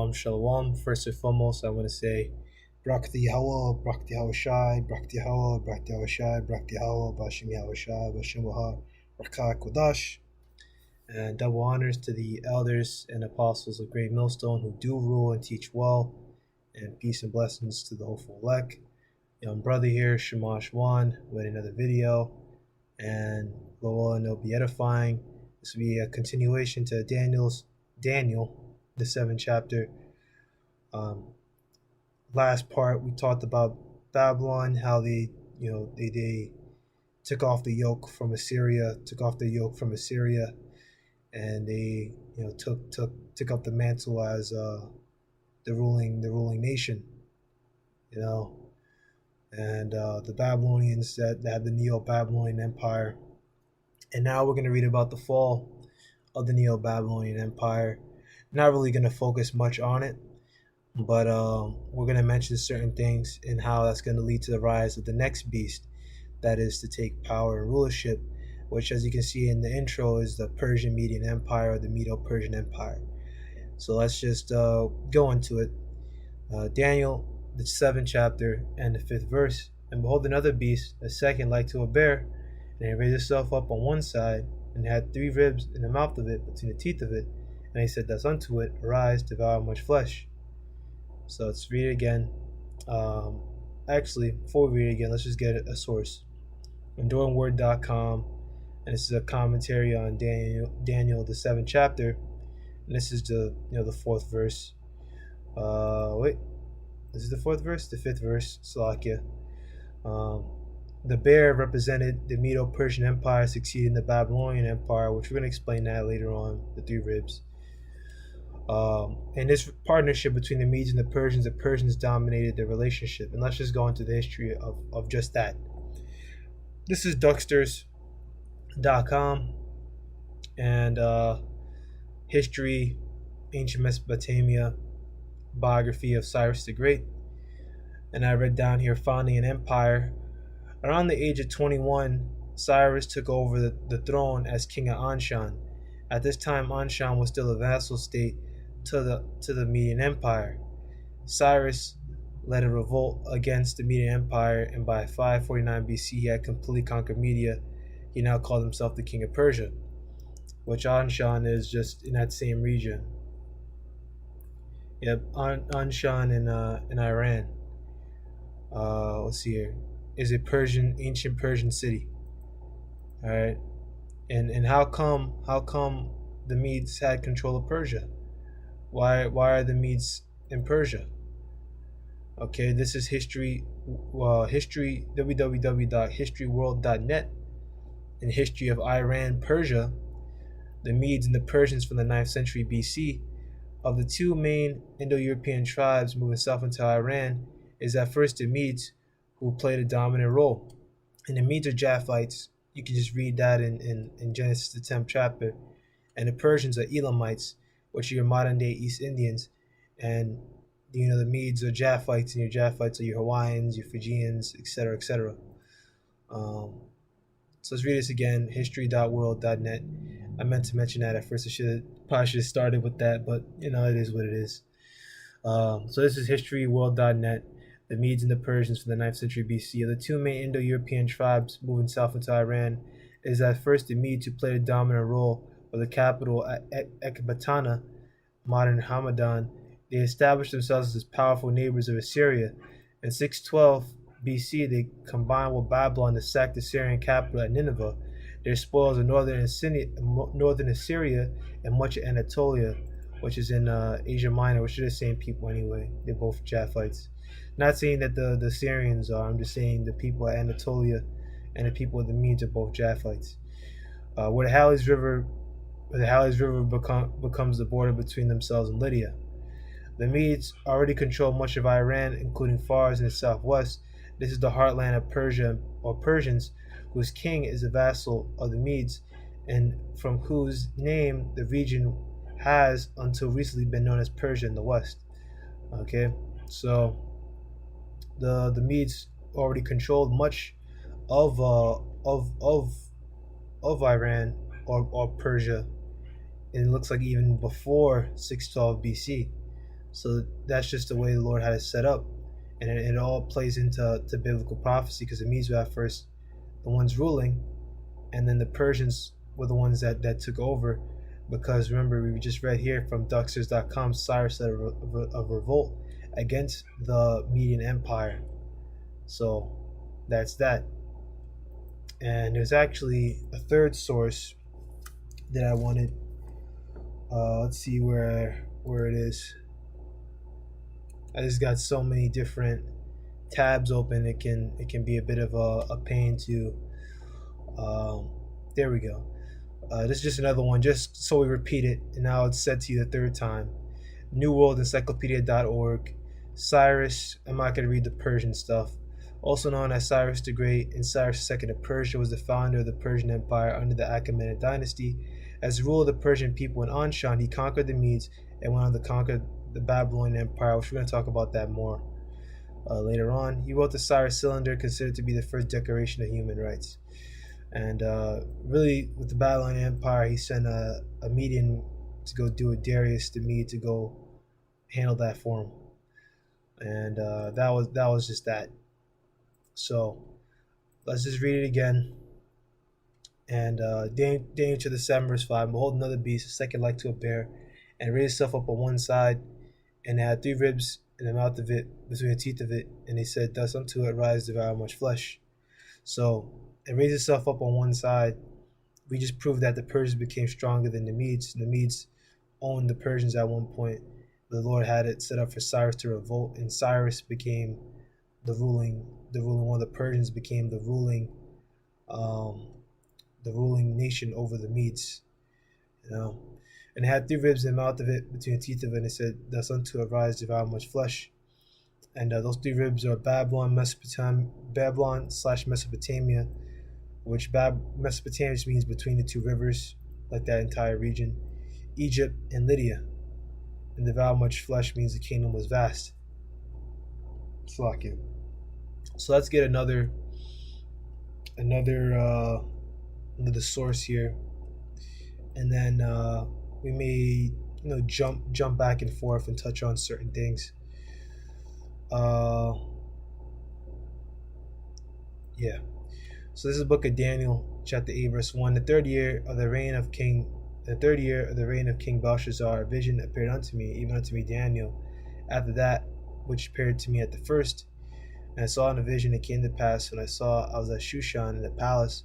Shalom, shalom. First and foremost, I want to say Brakti Yahweh, Brakti Hawashai, Brakti Yahweh, Brakti Hawashai, Brakti Yahweh, Bashim Yahwashai, Bashim Wahar, Rakah Kodash. And double honors to the elders and apostles of Great Millstone who do rule and teach well. And peace and blessings to the hopeful elect. Young brother here, Shamash Wan, with another video. And go on, it'll be edifying. This will be a continuation to Daniel, the 7th chapter. Last part we talked about Babylon, how they took off the yoke from Assyria, and they took up the mantle as the ruling nation, and the Babylonians that had the Neo-Babylonian Empire. And now we're going to read about the fall of the Neo-Babylonian Empire. Not really going to focus much on it, but we're going to mention certain things and how that's going to lead to the rise of the next beast, that is to take power and rulership, which, as you can see in the intro, is the Persian Median Empire, or the Medo-Persian Empire. So let's just go into it. Daniel, the 7th chapter and the 5th verse. And behold, another beast, a second like to a bear, and it raised itself up on one side, and had 3 ribs in the mouth of it, between the teeth of it. And he said thus unto it, Arise, devour much flesh. So let's read it again. Actually, before we read it again, let's just get a source. EnduringWord.com, and this is a commentary on Daniel, the 7th chapter, and this is the 4th verse. Wait, this is the 4th verse, the 5th verse. Salakia. The bear represented the Medo-Persian Empire succeeding the Babylonian Empire, which we're going to explain that later on. The 3 ribs. And this partnership between the Medes and the Persians dominated the relationship. And let's just go into the history of just that. This is Ducksters.com, and history, ancient Mesopotamia, biography of Cyrus the Great. And I read down here, founding an empire. Around the age of 21, Cyrus took over the throne as king of Anshan. At this time, Anshan was still a vassal state to the Median Empire. Cyrus led a revolt against the Median Empire, and by 549 BC he had completely conquered Media. He now called himself the king of Persia, which Anshan is just in that same region. Yep, Anshan in Iran. Let's see here. Is a ancient Persian city. All right, and how come the Medes had control of Persia? Why are the Medes in Persia? Okay, this is history. History, www.historyworld.net. In history of Iran, Persia, the Medes and the Persians from the 9th century BC. Of the 2 main Indo-European tribes moving south into Iran, is at first the Medes, who played a dominant role. And the Medes are Japhites. You can just read that in Genesis, the 10th chapter. And the Persians are Elamites, which are your modern-day East Indians. And the Medes are Japhites, and your Japhites are your Hawaiians, your Fijians, etc., etc. So let's read this again, history.world.net. I meant to mention that at first. I probably should have started with that, but it is what it is. So this is historyworld.net. The Medes and the Persians from the 9th century BC are the 2 main Indo-European tribes moving south into Iran. It is at first the Medes who played a dominant role, with the capital at Ecbatana, modern Hamadan. They established themselves as powerful neighbors of Assyria. In 612 BC, they combined with Babylon to sack the Syrian capital at Nineveh. Their spoils of northern Assyria and much of Anatolia, which is in Asia Minor, which are the same people anyway. They're both Japhites. Not saying that the Syrians are, I'm just saying the people at Anatolia and the people of the Medes are both Japhites. Where the Halys River becomes the border between themselves and Lydia. The Medes already control much of Iran, including Fars in the southwest. This is the heartland of Persia, or Persians, whose king is a vassal of the Medes, and from whose name the region has until recently been known as Persia in the west. Okay, so the Medes already controlled much of Iran or Persia, and it looks like even before 612 BC. So that's just the way the Lord had it set up, and it all plays into biblical prophecy, because the Medes were at first the ones ruling, and then the Persians were the ones that took over. Because remember, we just read here from Duxers.com, Cyrus led a revolt against the Median Empire. So that's that. And there's actually a third source that I wanted. Let's see where it is. I just got so many different tabs open. It can be a bit of a pain to. There we go. This is just another one, just so we repeat it, and now it's said to you the third time. NewWorldEncyclopedia.org. Cyrus, I'm not going to read the Persian stuff. Also known as Cyrus the Great and Cyrus II of Persia, was the founder of the Persian Empire under the Achaemenid dynasty. As the ruler of the Persian people in Anshan, he conquered the Medes and went on to conquer the Babylonian Empire, which we're going to talk about that more later on. He wrote the Cyrus Cylinder, considered to be the first declaration of human rights. And really, with the Babylonian Empire, he sent a Median to go do it, Darius the Mede, to go handle that for him. And that was just that. So let's just read it again. And Daniel to the 7 verse 5, behold another beast, a second like to a bear, and raised itself up on one side, and it had 3 ribs in the mouth of it, between the teeth of it, and he said, thus unto it rise, devour much flesh. So it raised itself up on one side. We just proved that the Persians became stronger than the Medes. The Medes owned the Persians at one point. The Lord had it set up for Cyrus to revolt, and Cyrus became the ruling one. The Persians became the ruling nation over the Medes. And it had 3 ribs in the mouth of it, between the teeth of it, and it said, thus unto it rise, devour much flesh. And those 3 ribs are Babylon slash Mesopotamia, which Mesopotamia means between the 2 rivers, like that entire region, Egypt and Lydia. And devour much flesh means the kingdom was vast. Slakia. So let's get another source here, and then we may jump back and forth and touch on certain things. Yeah. So this is the book of Daniel, chapter 8, verse 1. The third year of the reign of King Belshazzar, a vision appeared unto me, even unto me Daniel, after that which appeared to me at the first. And I saw in a vision, it came to pass, when I was at Shushan, and the palace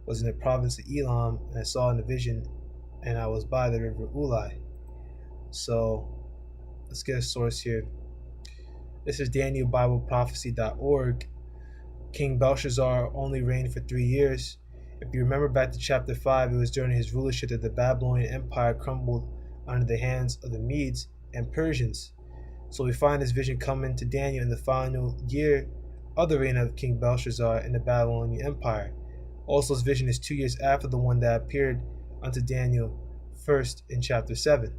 was in the province of Elam, and I saw in the vision, and I was by the river Ulai. So let's get a source here. This is DanielBibleProphecy.org. King Belshazzar only reigned for 3 years. If you remember back to chapter 5, it was during his rulership that the Babylonian Empire crumbled under the hands of the Medes and Persians. So we find this vision coming to Daniel in the final year of the reign of King Belshazzar in the Babylonian Empire. Also, this vision is 2 years after the one that appeared unto Daniel first in chapter 7.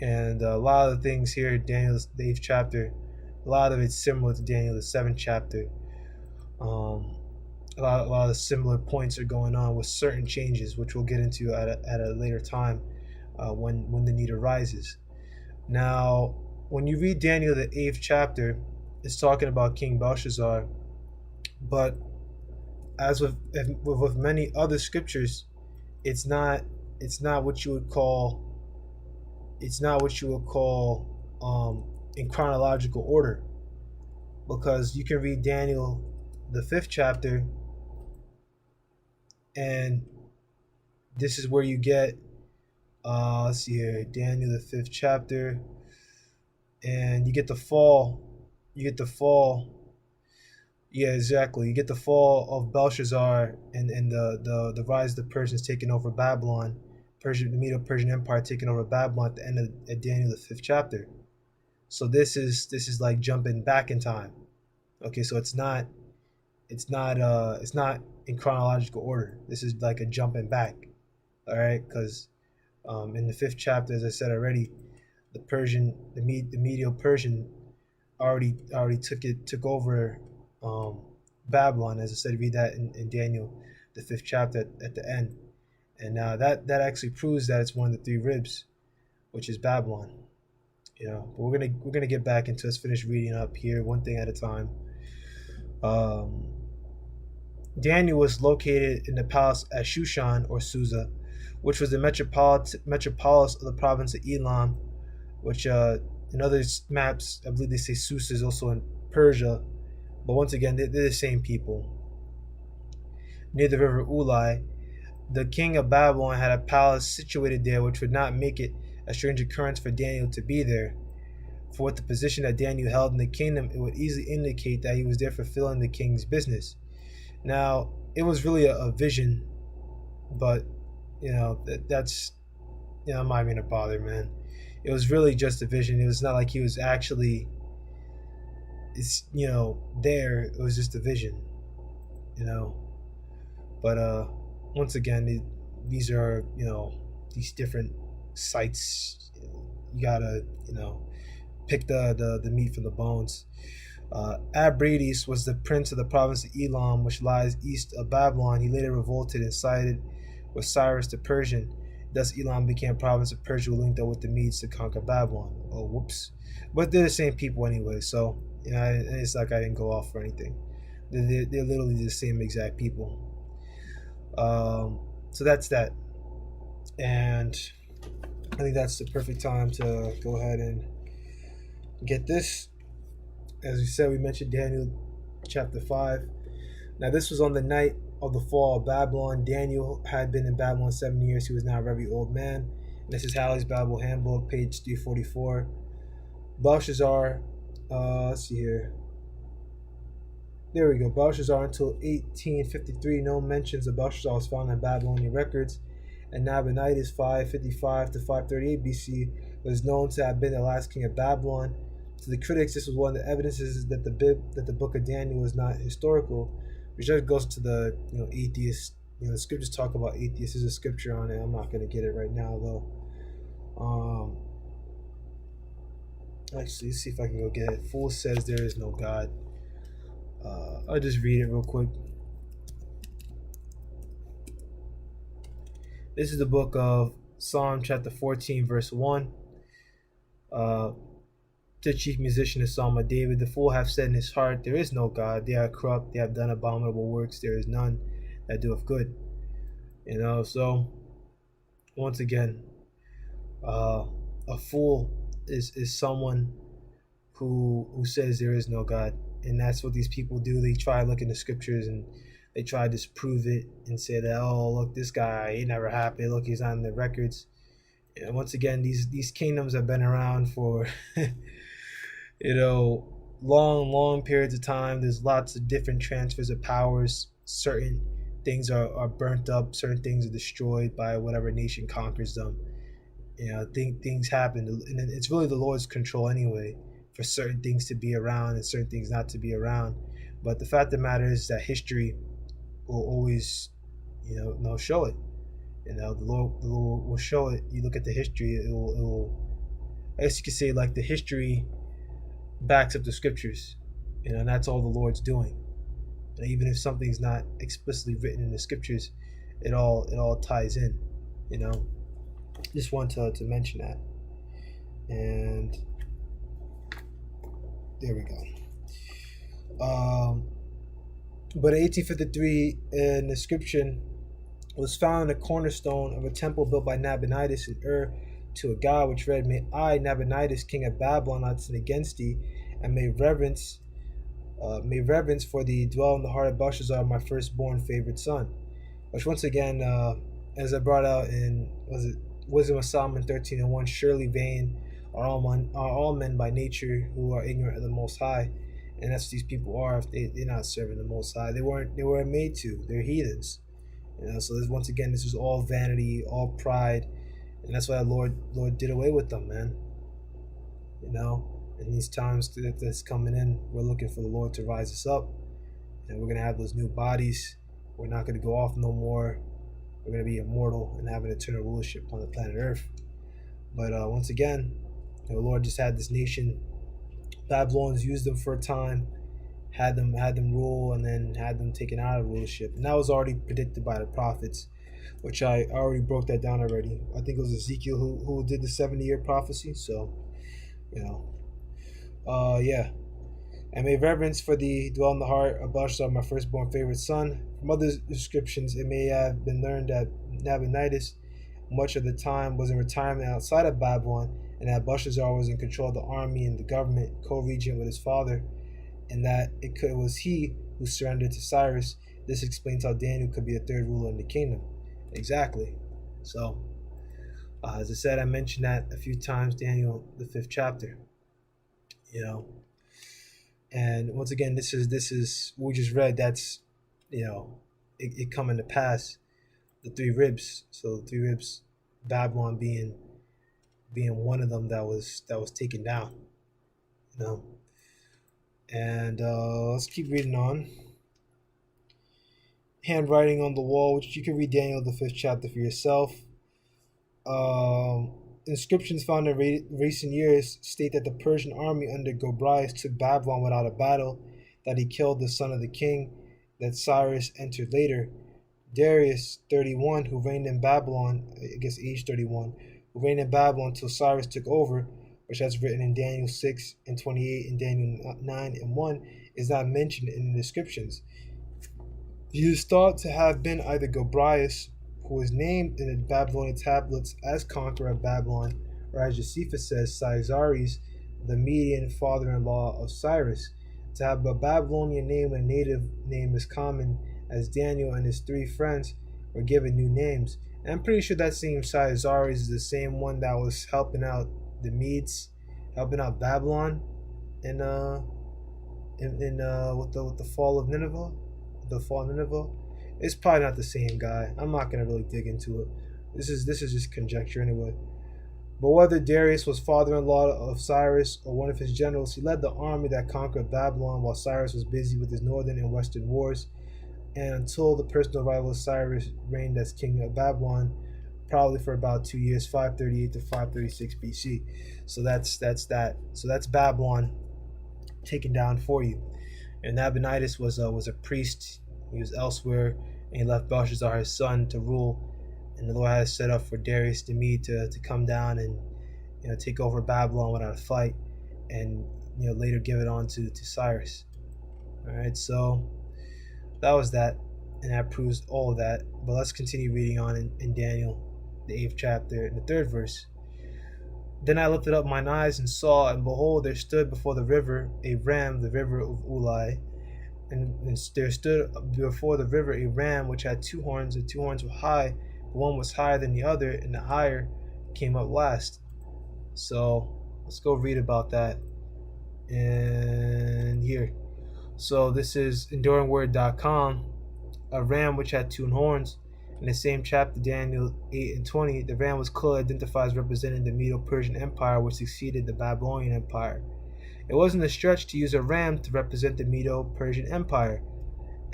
And a lot of the things here, Daniel's the 8th chapter, a lot of it's similar to Daniel the 7th chapter. A lot of similar points are going on with certain changes, which we'll get into at a later time when the need arises. Now, when you read Daniel the 8th chapter, it's talking about King Belshazzar, but as with many other scriptures, it's not what you would call in chronological order, because you can read Daniel the 5th chapter, and this is where you get let's see here, Daniel the 5th chapter, and you get the fall. Yeah, exactly. You get the fall of Belshazzar and the rise of the Persians taking over Babylon, the Medo-Persian Empire taking over Babylon at the end of Daniel the 5th chapter. So this is like jumping back in time. Okay, so it's not in chronological order. This is like a jumping back. All right, because in the 5th chapter, as I said already, the Medo-Persian already took over Babylon. As I said, read that in Daniel the 5th chapter at the end, and now that actually proves that it's one of the 3 ribs, which is Babylon. But we're gonna get back into. Let's finish reading up here, one thing at a time. Um, Daniel was located in the palace at Shushan or Susa, which was the metropolis of the province of Elam, which in other maps I believe they say Susa is also in Persia, but once again they're the same people. Near the river Ulai, the king of Babylon had a palace situated there, which would not make it a strange occurrence for Daniel to be there. For with the position that Daniel held in the kingdom, it would easily indicate that he was there fulfilling the king's business. Now, it was really a vision, but that's I'm not even gonna bother, man. It was really just a vision. It was not like he was actually, there. It was just a vision, you know. But once again, these are these different sites. You gotta pick the meat from the bones. Abrides was the prince of the province of Elam, which lies east of Babylon. He later revolted and sided with Cyrus the Persian. Thus, Elam became a province of Persia, linked up with the Medes to conquer Babylon. Oh, whoops! But they're the same people anyway, so it's like I didn't go off for anything. They're literally the same exact people. So that's that, and I think that's the perfect time to go ahead and get this. As we said, we mentioned Daniel chapter 5. Now, this was on the night of the fall of Babylon. Daniel had been in Babylon 7 years. He was now a very old man. And this is Halley's Bible Handbook, page 344. Belshazzar, let's see here. There we go. Belshazzar until 1853. No mentions of Belshazzar was found in Babylonian records. And Nabonidus, 555 to 538 BC, was known to have been the last king of Babylon. To the critics, this was one of the evidences that the book of Daniel was not historical, which just goes to the atheists. The scriptures talk about atheists. There's a scripture on it. I'm not going to get it right now though. Actually, let's see if I can go get it. Fool says there is no God. I'll just read it real quick. This is the book of Psalm chapter 14, verse 1. The chief musician, the Psalm of David. The fool hath said in his heart, there is no God. They are corrupt. They have done abominable works. There is none that doeth good. So once again, a fool is someone who says there is no God. And that's what these people do. They try to look in the scriptures and they try to disprove it and say that, oh, look, this guy, he never happened. Look, he's on the records. And once again, these kingdoms have been around for long periods of time. There's lots of different transfers of powers. Certain things are burnt up. Certain things are destroyed by whatever nation conquers them. Things happen, and it's really the Lord's control anyway for certain things to be around and certain things not to be around. But the fact of the matter is that history will always, show it. The Lord will show it. You look at the history, it will. I guess you could say like the history backs up the scriptures, and that's all the Lord's doing. And even if something's not explicitly written in the scriptures, it all ties in. Just want to mention that. And there we go. But in 1853, an inscription was found in a cornerstone of a temple built by Nabonidus in to a god, which read, "May I, Nabonidus, king of Babylon, not sin against thee, and may reverence for thee dwell in the heart of Belshazzar, my firstborn favorite son." Which once again, as I brought out in Wisdom of Solomon 13:1, surely vain are all men by nature who are ignorant of the Most High. And that's what these people are if they're not serving the Most High. They weren't made to. They're heathens. So once again, this is all vanity, all pride, and that's why the Lord did away with them, man. In these times that's coming in, we're looking for the Lord to rise us up, and we're gonna have those new bodies. We're not gonna go off no more. We're gonna be immortal and have an eternal rulership on the planet Earth. But once again, the Lord just had this nation. Babylons used them for a time, had them rule, and then had them taken out of rulership. And that was already predicted by the prophets, which I already broke that down already. I think it was Ezekiel who did the 70-year prophecy. So You know, yeah. I made reverence for the dwell in the heart of Belshazzar, my firstborn favorite son. From other descriptions, it may have been learned that Nabonidus much of the time was in retirement outside of Babylon, and that Belshazzar was in control of the army and the government, co-regent with his father, and that it was he who surrendered to Cyrus. This explains how Daniel could be the third ruler in the kingdom. Exactly. So, as I said, I mentioned that a few times, Daniel, the fifth chapter. You know, and once again, this is what we just read. That's, it coming to pass. The three ribs. So the three ribs, Babylon being one of them that was taken down. You know, and let's keep reading on. Handwriting on the wall, which you can read Daniel the fifth chapter for yourself. Inscriptions found in recent years state that the Persian army under Gobryas took Babylon without a battle, that he killed the son of the king, that Cyrus entered later. Darius, 31, who reigned in Babylon, I guess age 31, who reigned in Babylon until Cyrus took over, which that's written in Daniel 6 and 28 and Daniel 9 and 1, is not mentioned in the inscriptions. He is thought to have been either Gobryas, who is named in the Babylonian tablets as conqueror of Babylon, or as Josephus says, Caesares, the Median father-in-law of Cyrus. To have a Babylonian name and native name is common, as Daniel and his three friends were given new names. And I'm pretty sure that same Caesares is the same one that was helping out the Medes, helping out Babylon in with the fall of Nineveh, the fall of Nineveh. It's probably not the same guy. I'm not gonna really dig into it. This is just conjecture anyway. But whether Darius was father-in-law of Cyrus or one of his generals, he led the army that conquered Babylon while Cyrus was busy with his northern and western wars. And until the personal rival of Cyrus reigned as king of Babylon, probably for about 2 years, 538 to 536 BC. So that's that. So that's Babylon taken down for you. And Nabonidus was a priest. He was elsewhere, and he left Belshazzar his son to rule. And the Lord has set up for Darius the Mede to come down and take over Babylon without a fight, and later give it on to Cyrus. All right, so that was that, and that proves all of that. But let's continue reading on in Daniel, the 8th chapter, in the 3rd verse. Then I lifted up mine eyes and saw, and behold, there stood before the river a ram, the river of Ulai. And there stood before the river a ram which had 2 horns. The 2 horns were high, but one was higher than the other, and the higher came up last. So let's go read about that. And here. So this is enduringword.com. A ram which had 2 horns. In the same chapter, Daniel 8 and 20, the ram was clearly identified as representing the Medo-Persian Empire, which succeeded the Babylonian Empire. It wasn't a stretch to use a ram to represent the Medo-Persian Empire.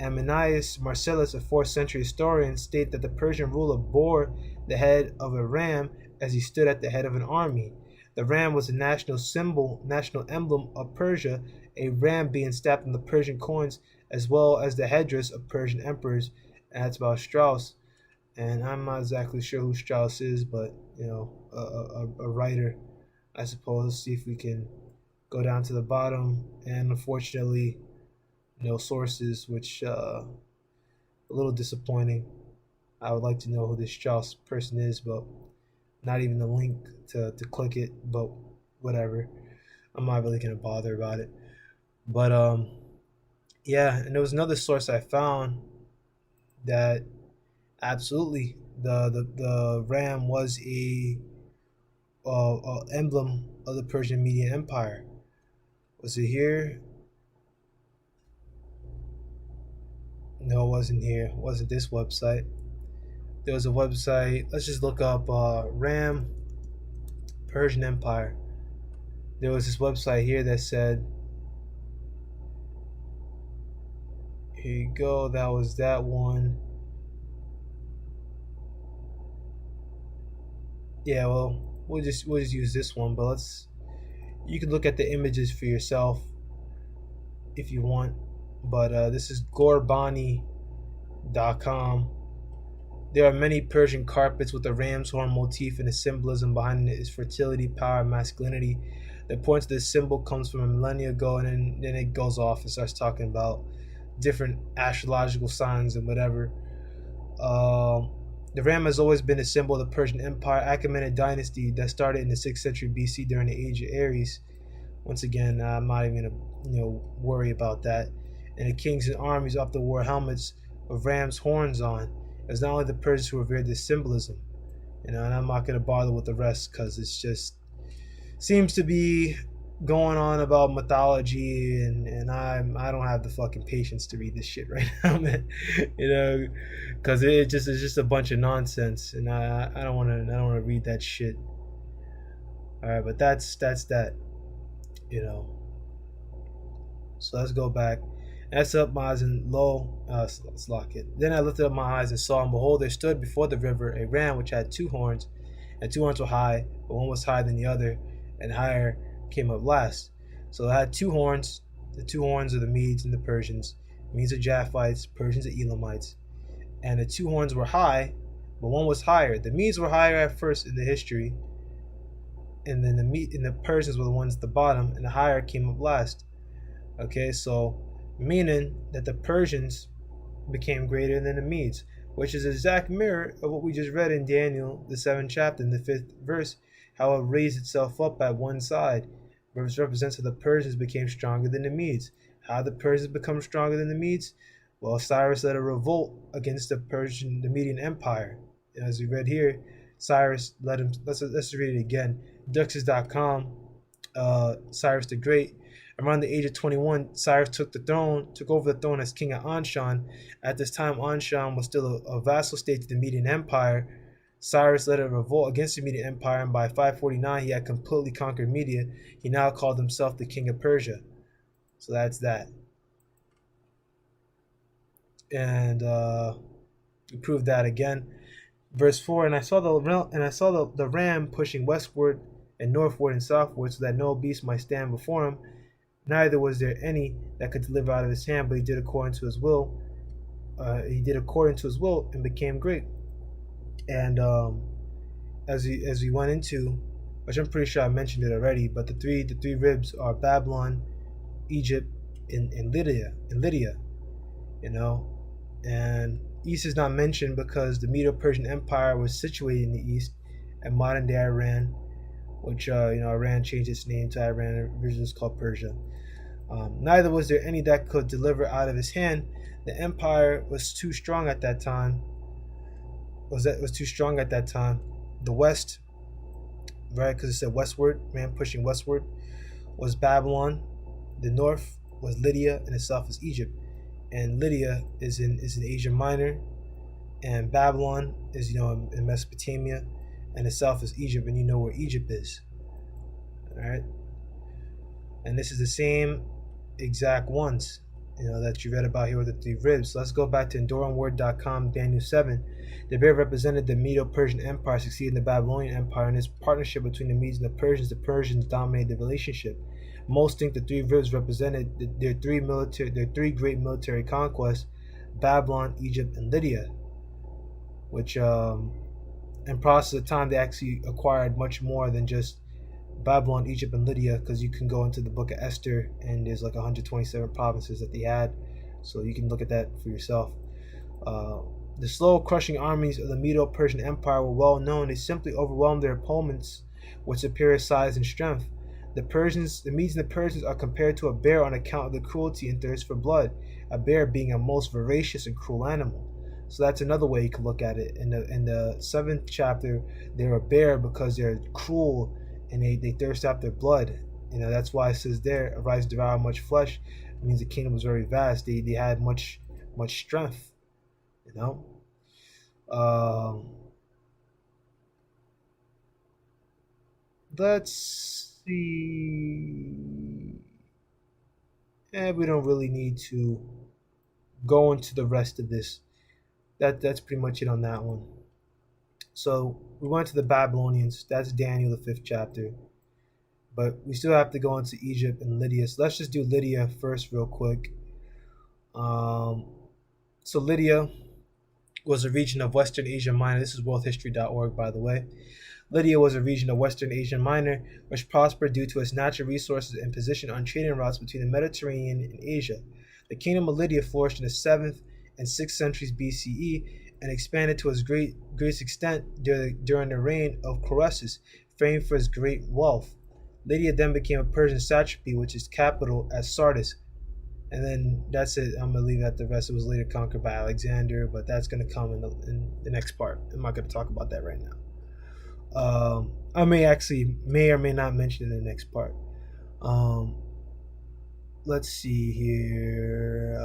Ammianus Marcellus, a 4th century historian, states that the Persian ruler bore the head of a ram as he stood at the head of an army. The ram was a national symbol, national emblem of Persia, a ram being stamped on the Persian coins as well as the headdress of Persian emperors. And that's about Strauss. And I'm not exactly sure who Strauss is, but a writer, I suppose. Let's see if we can go down to the bottom. And unfortunately, no sources, which a little disappointing. I would like to know who this Strauss person is, but not even a link to click it. But whatever, I'm not really gonna bother about it. But yeah, and there was another source I found that absolutely the ram was a emblem of the Persian Median Empire. Was it here? No, it wasn't here. It wasn't this website. There was a website. Let's just look up ram Persian Empire. There was this website here that said, here you go, that was that one. Yeah, well, we'll just use this one, but you can look at the images for yourself if you want. But this is gorbani.com. There are many Persian carpets with the ram's horn motif, and the symbolism behind it is fertility, power, and masculinity. The importance of this symbol comes from a millennia ago, and then it goes off and starts talking about different astrological signs and whatever. The ram has always been a symbol of the Persian Empire, Achaemenid dynasty that started in the 6th century BC during the Age of Aries. Once again, I'm not even gonna worry about that. And the kings and armies often wore helmets with ram's horns on. It was not only the Persians who revered this symbolism, and I'm not gonna bother with the rest because it's just seems to be going on about mythology, and I don't have the fucking patience to read this shit right now, man. Because it's just a bunch of nonsense, and I don't wanna read that shit. All right, but that's that. You know. So let's go back. And I set up my eyes and lo, let's lock it. Then I lifted up my eyes and saw, and behold, there stood before the river a ram which had 2 horns, and 2 horns were high, but one was higher than the other, and higher came up last. So it had 2 horns. The 2 horns are the Medes and the Persians. Medes are Japhites, Persians are Elamites. And the 2 horns were high, but one was higher. The Medes were higher at first in the history, and then the Persians were the ones at the bottom, and the higher came up last. Okay, so meaning that the Persians became greater than the Medes, which is an exact mirror of what we just read in Daniel, the 7th chapter, in the 5th verse, how it raised itself up at one side, which represents how the Persians became stronger than the Medes. How the Persians become stronger than the Medes? Well, Cyrus led a revolt against the Median Empire. And as we read here, Cyrus led him. Let's read it again. Duxus.com, Cyrus the Great. Around the age of 21, Cyrus took over the throne as king of Anshan. At this time, Anshan was still a vassal state to the Median Empire. Cyrus led a revolt against the Median Empire, and by 549, he had completely conquered Media. He now called himself the king of Persia. So that's that. And we proved that again. Verse 4, and I saw the ram pushing westward and northward and southward, so that no beast might stand before him. Neither was there any that could deliver out of his hand, but he did according to his will. And became great. And as we went into, which I'm pretty sure I mentioned it already, but the three ribs are Babylon, Egypt, and Lydia. And East is not mentioned because the Medo-Persian Empire was situated in the east, and modern day Iran, which Iran changed its name to Iran. Originally was called Persia. Neither was there any that could deliver out of his hand. The empire was too strong at that time. The west, right? Because it said westward, man pushing westward, was Babylon. The north was Lydia, and the south was Egypt. And Lydia is in Asia Minor, and Babylon is in Mesopotamia, and the south is Egypt, and you know where Egypt is. All right, and this is the same exact ones that you read about here with the 3 ribs. So let's go back to EnduringWord.com, Daniel 7. The bear represented the Medo-Persian Empire succeeding the Babylonian Empire. In this partnership between the Medes and the Persians dominated the relationship. Most think the 3 ribs represented their three great military conquests: Babylon, Egypt, and Lydia. Which, in process of time, they actually acquired much more than just Babylon, Egypt, and Lydia, because you can go into the book of Esther, and there's like 127 provinces that they had, so you can look at that for yourself. The slow, crushing armies of the Medo-Persian Empire were well known. They simply overwhelmed their opponents with superior size and strength. The Medes and the Persians are compared to a bear on account of the cruelty and thirst for blood, a bear being a most voracious and cruel animal. So that's another way you can look at it. In the 7th chapter, they're a bear because they're cruel and they thirst after blood. That's why it says there, "Arise, devour much flesh." It means the kingdom was very vast. They had much strength. Let's see. We don't really need to go into the rest of this. That's pretty much it on that one. So we went to the Babylonians. That's Daniel, the 5th chapter. But we still have to go into Egypt and Lydia. So let's just do Lydia first real quick. So Lydia was a region of Western Asia Minor. This is worldhistory.org, by the way. Lydia was a region of Western Asia Minor, which prospered due to its natural resources and position on trading routes between the Mediterranean and Asia. The kingdom of Lydia flourished in the 7th and 6th centuries BCE and expanded to its greatest extent during the reign of Croesus, famed for its great wealth. Lydia then became a Persian satrapy, which is capital at Sardis. And then that's it. I'm going to leave that. The rest was later conquered by Alexander, but that's going to come in the next part. I'm not going to talk about that right now. I may or may not mention it in the next part. Let's see here.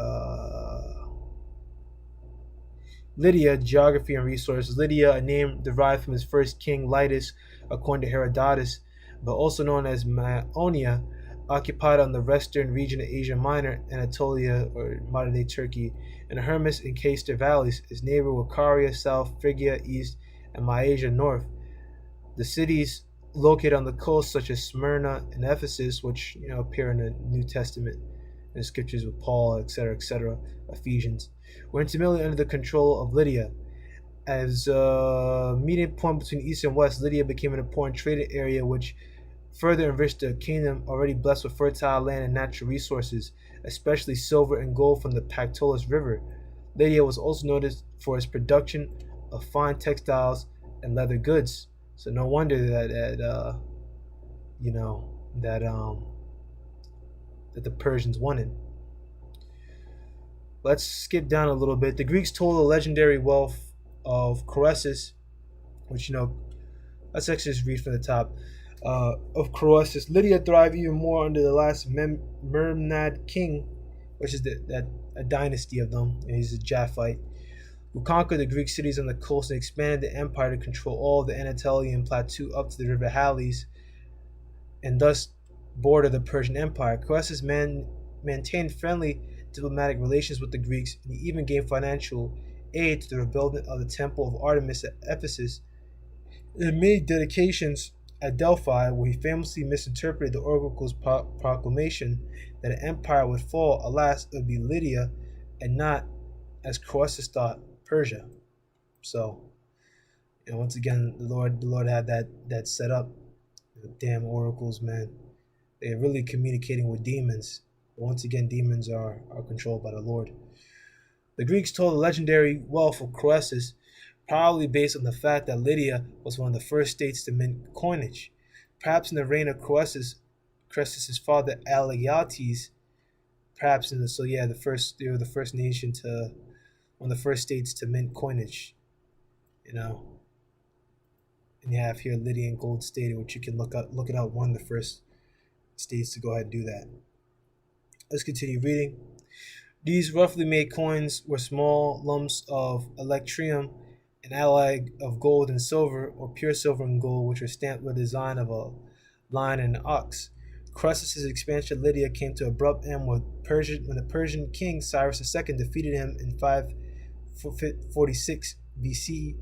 Lydia, geography and resources. Lydia, a name derived from its first king, Lytus, according to Herodotus, but also known as Maonia, occupied on the western region of Asia Minor, Anatolia, or modern-day Turkey, and Hermus and Cayster valleys. Its neighbor were Caria south, Phrygia east, and Mysia north. The cities located on the coast, such as Smyrna and Ephesus, which appear in the New Testament, in the scriptures with Paul, etc., Ephesians, were intimately under the control of Lydia. As a meeting point between east and west, Lydia became an important trading area, which further enriched the kingdom already blessed with fertile land and natural resources, especially silver and gold from the Pactolus River. Lydia was also noted for its production of fine textiles and leather goods. So no wonder that the Persians wanted. Let's skip down a little bit. The Greeks told the legendary wealth of Croesus, which let's actually just read from the top. Of Croesus, Lydia thrived even more under the last Mermnad king, which is a dynasty of them. And he's a Japhite, who conquered the Greek cities on the coast and expanded the empire to control all of the Anatolian plateau up to the river Halys, and thus border the Persian Empire. Croesus maintained friendly diplomatic relations with the Greeks, and he even gave financial aid to the rebuilding of the Temple of Artemis at Ephesus, and made dedications at Delphi, where he famously misinterpreted the oracle's proclamation that an empire would fall. Alas, it would be Lydia, and not, as Croesus thought, Persia. So, once again, the Lord had that set up. The damn oracles, man. They're really communicating with demons. But once again, demons are controlled by the Lord. The Greeks told the legendary wealth of Croesus, probably based on the fact that Lydia was one of the first states to mint coinage. Perhaps in the reign of Croesus' father Alyattes, perhaps they were the first nation to, one of the first states to mint coinage. And you have here Lydian gold stated, which you can look it up. One of the first states to go ahead and do that. Let's continue reading. These roughly made coins were small lumps of electrium, an alloy of gold and silver, or pure silver and gold, which were stamped with the design of a lion and an ox. Croesus' expansion of Lydia came to abrupt end when the Persian king Cyrus II defeated him in 546 BCE.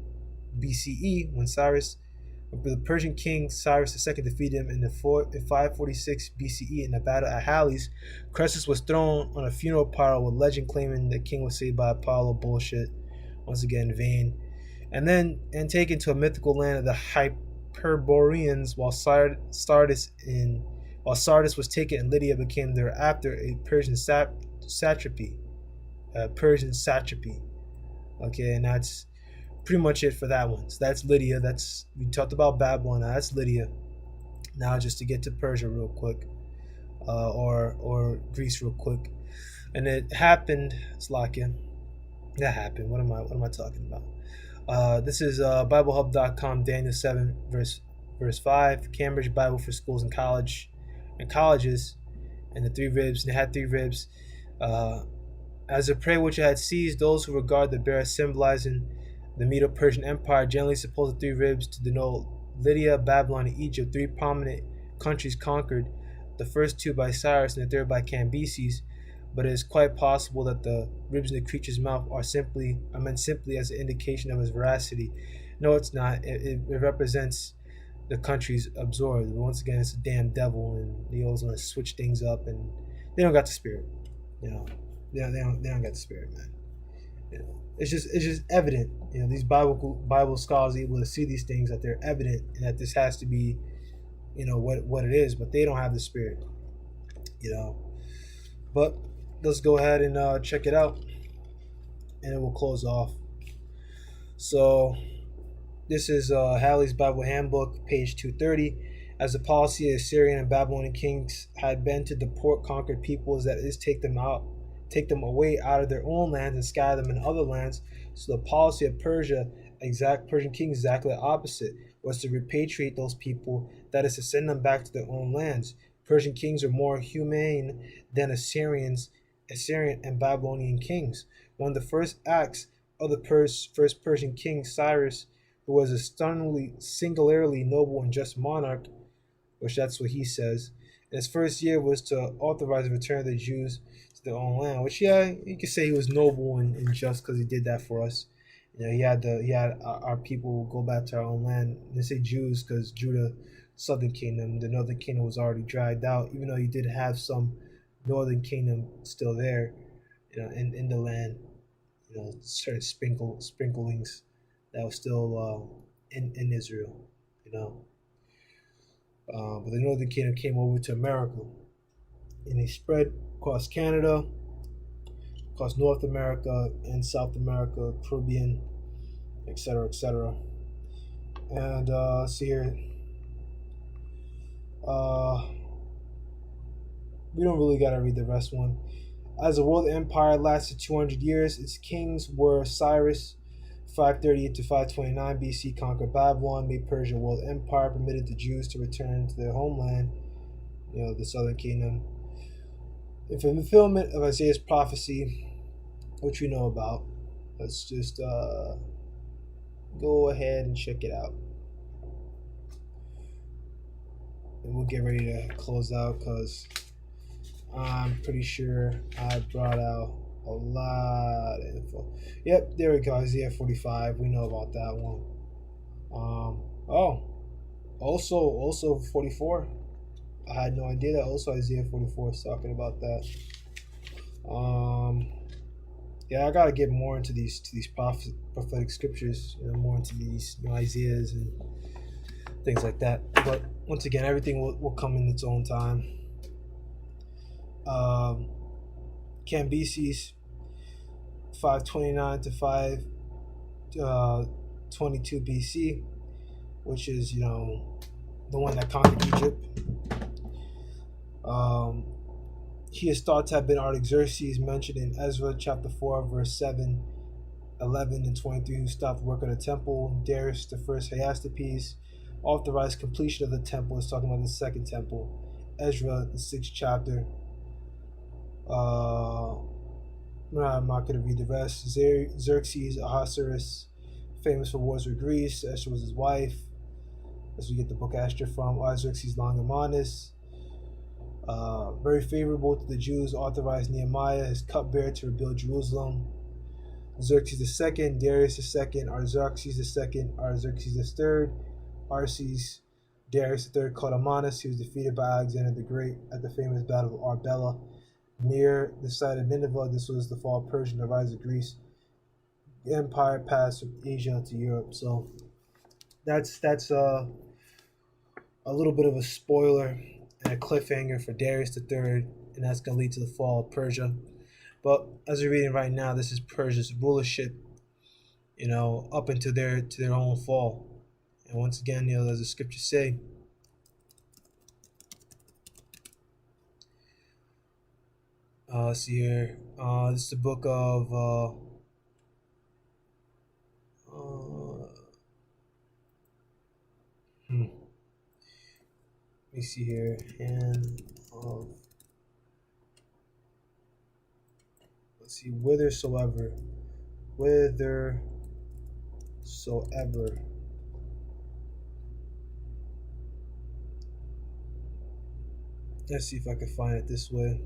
The Persian king Cyrus II defeated him in 546 BCE in the battle at Halys. Croesus was thrown on a funeral pyre, with legend claiming the king was saved by Apollo. Bullshit, once again, vain. And taken to a mythical land of the Hyperboreans, while Sardis was taken, and Lydia became thereafter a Persian satrapy. Okay, and that's pretty much it for that one. So that's Lydia. We talked about Babylon. Now that's Lydia. Now just to get to Persia real quick, or Greece real quick, and it happened. Slakia. That happened. What am I talking about? This is BibleHub.com, Daniel 7 verse 5. Cambridge Bible for schools and colleges, and the 3 ribs. And it had 3 ribs. As a prey which it had seized, those who regard the bear as symbolizing the Medo-Persian Empire generally suppose the 3 ribs to denote Lydia, Babylon, and Egypt, 3 prominent countries conquered, the first 2 by Cyrus and the third by Cambyses. But it is quite possible that the ribs in the creature's mouth are meant simply as an indication of his veracity. No, it's not. It represents the countries absorbed. But once again, it's a damn devil, and he always want to switch things up, and they don't got the spirit. They don't got the spirit, man. You know, it's just evident. You know, these Bible scholars are able to see these things, that they're evident, and that this has to be, what it is, but they don't have the Spirit. You know, but let's go ahead and check it out, and it will close off. So this is Halley's Bible Handbook, page 230. As the policy of Assyrian and Babylonian kings had been to deport conquered peoples, that is, take them away out of their own lands and scatter them in other lands. So the policy of Persian kings, exactly the opposite, was to repatriate those people, that is, to send them back to their own lands. Persian kings are more humane than Assyrian and Babylonian kings. One of the first acts of the first Persian king, Cyrus, who was a stunningly, singularly noble and just monarch, which that's what he says. And his first year was to authorize the return of the Jews to their own land. Which, yeah, you could say he was noble and just because he did that for us. You know, he had our people go back to our own land. They say Jews because Judah, southern kingdom, the northern kingdom was already dragged out. Even though he did have some northern kingdom still there, in the land. Certain sprinklings that was still in Israel. You know. But the Northern Kingdom came over to America, and they spread across Canada, across North America and South America, Caribbean, etc., etc. And see here, we don't really gotta read the rest one. As the world empire lasted 200 years, its kings were Cyrus, 538 to 529 BC, conquered Babylon, made Persia a world empire, permitted the Jews to return to their homeland, the southern kingdom. And for the fulfillment of Isaiah's prophecy, which we know about, let's just go ahead and check it out. And we'll get ready to close out because I'm pretty sure I brought out a lot of info. Yep, there we go. Isaiah 45. We know about that one. Also 44. I had no idea that also Isaiah 44 is talking about that. Yeah, I gotta get more into these prophetic scriptures. More into these Isaiahs and things like that. But once again, everything will come in its own time. Cambyses, 529 to 522 BC, which is the one that conquered Egypt. He is thought to have been Artaxerxes, mentioned in Ezra chapter 4 verse 7, 11, and 23, who stopped work on the temple. Darius the first Hyastopes authorized completion of the temple. It's talking about the second temple. Ezra, the 6th chapter. I'm not going to read the rest. Xerxes, Ahasuerus, famous for wars with Greece. Esther was his wife. As we get the book Esther from. Xerxes Longimanus. Very favorable to the Jews, authorized Nehemiah, his cupbearer, to rebuild Jerusalem. Xerxes II, Darius II, Artaxerxes II, Artaxerxes III, Arces, Darius III, Cotamanus. He was defeated by Alexander the Great at the famous Battle of Arbela near the site of Nineveh. This was the fall of Persia and the rise of Greece. The empire passed from Asia to Europe. So that's a little bit of a spoiler and a cliffhanger for Darius III, and that's going to lead to the fall of Persia. But as we're reading right now, this is Persia's rulership, up into their own fall. And once again, as the scriptures say, let's see here. This is the book of let me see here. Let's see, whithersoever. Let's see if I can find it this way.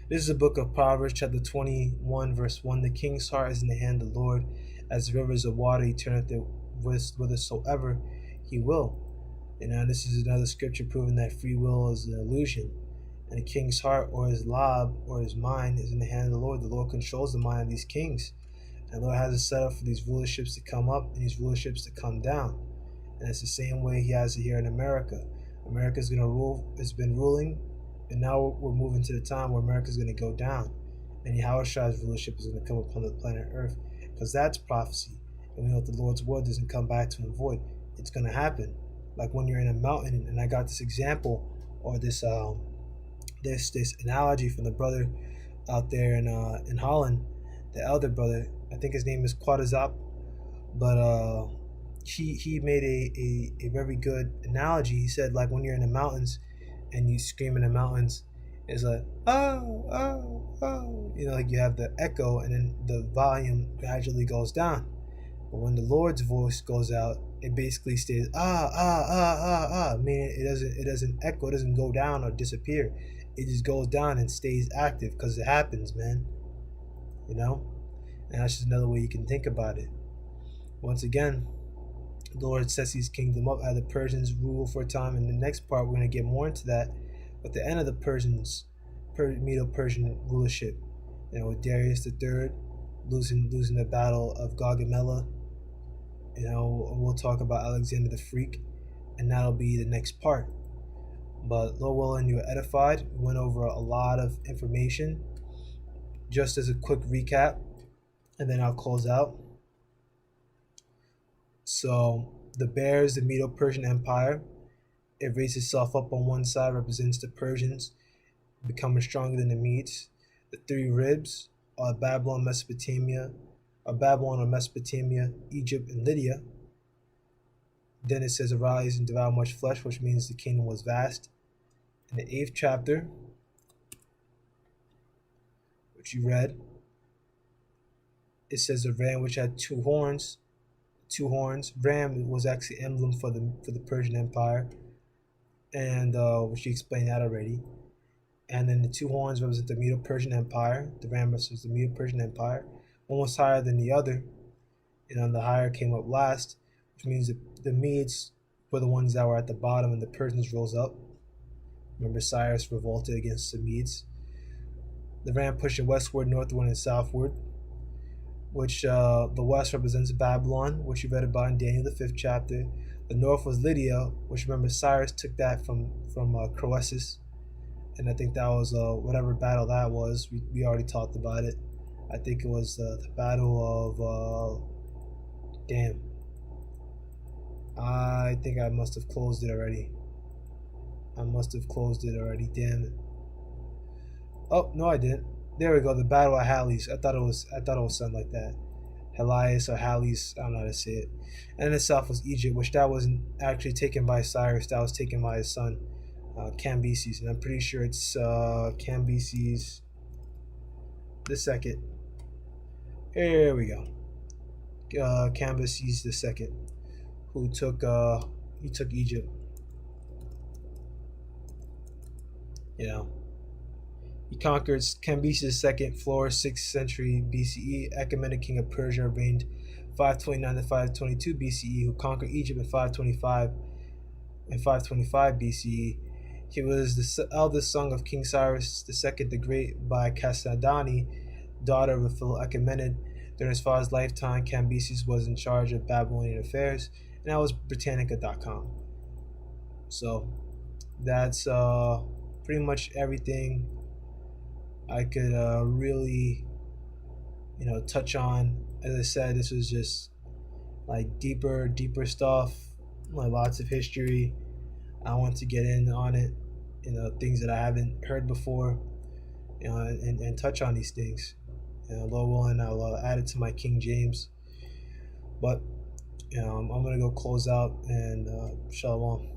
This is the book of Proverbs, chapter 21, verse 1. The king's heart is in the hand of the Lord. As rivers of water, he turneth it whithersoever he will. And now this is another scripture proving that free will is an illusion. And a king's heart or his lob or his mind is in the hand of the Lord. The Lord controls the mind of these kings. And the Lord has it set up for these rulerships to come up and these rulerships to come down. And it's the same way he has it here in America. America's going to rule, it's been ruling, and now we're moving to the time where America's going to go down. And Yahushua's rulership is going to come upon the planet Earth. Because that's prophecy. And we know that the Lord's word doesn't come back to him void. It's going to happen. Like when you're in a mountain, and I got this example, or this analogy from the brother out there in Holland, the elder brother. I think his name is Quadazop, but he made a very good analogy. He said, like when you're in the mountains and you scream in the mountains, it's like oh, like you have the echo and then the volume gradually goes down. But when the Lord's voice goes out, it basically stays meaning it doesn't echo, it doesn't go down or disappear. It just goes down and stays active because it happens, man. And that's just another way you can think about it. Once again, the Lord sets his kingdom up as the Persians rule for a time. In the next part, we're going to get more into that. But the end of the Medo-Persian rulership, with Darius III losing the battle of Gaugamela. We'll talk about Alexander the Freak, and that'll be the next part. But Lord willing, you were edified. We went over a lot of information. Just as a quick recap, and then I'll close out. So the bears, the Medo-Persian Empire, it raised itself up on one side, represents the Persians becoming stronger than the Medes. The three ribs are Babylon, or Mesopotamia, Egypt, and Lydia. Then it says, arise and devour much flesh, which means the kingdom was vast. In the 8th chapter, which you read, it says a ram which had two horns. Ram was actually emblem for the Persian Empire, and which you explained that already. And then the two horns represent the Medo-Persian Empire. The ram represents the Medo-Persian Empire. One was higher than the other, and the higher came up last, which means the Medes were the ones that were at the bottom, and the Persians rose up. Remember, Cyrus revolted against the Medes. The ram pushing westward, northward, and southward, which the west represents Babylon, which you read about in Daniel the 5th chapter. The north was Lydia, which remember Cyrus took that from Croesus, and I think that was whatever battle that was. We already talked about it. I think it was the battle of I think I must have closed it already. Damn it. Oh no, I didn't. There we go. The battle of Halys. I thought it was something like that. Helias or Halys. I don't know how to say it. And the south was Egypt, which that wasn't actually taken by Cyrus. That was taken by his son, Cambyses, and I'm pretty sure it's Cambyses the second. Here we go. Cambyses the second, who took Egypt. He conquered Cambyses II, Florus, 6th century BCE. Achaemenid, king of Persia, reigned 529 to 522 BCE, who conquered Egypt in 525 BCE. He was the eldest son of King Cyrus II the Great by Cassadani, daughter of a fellow Achaemenid. During his father's lifetime, Cambyses was in charge of Babylonian affairs, and that was Britannica.com. So that's pretty much everything I could really touch on. As I said, this was just like deeper stuff, like lots of history. I want to get in on it, things that I haven't heard before, and touch on these things. Lord willing, I'll add it to my King James. But I'm gonna go close out, and shalom.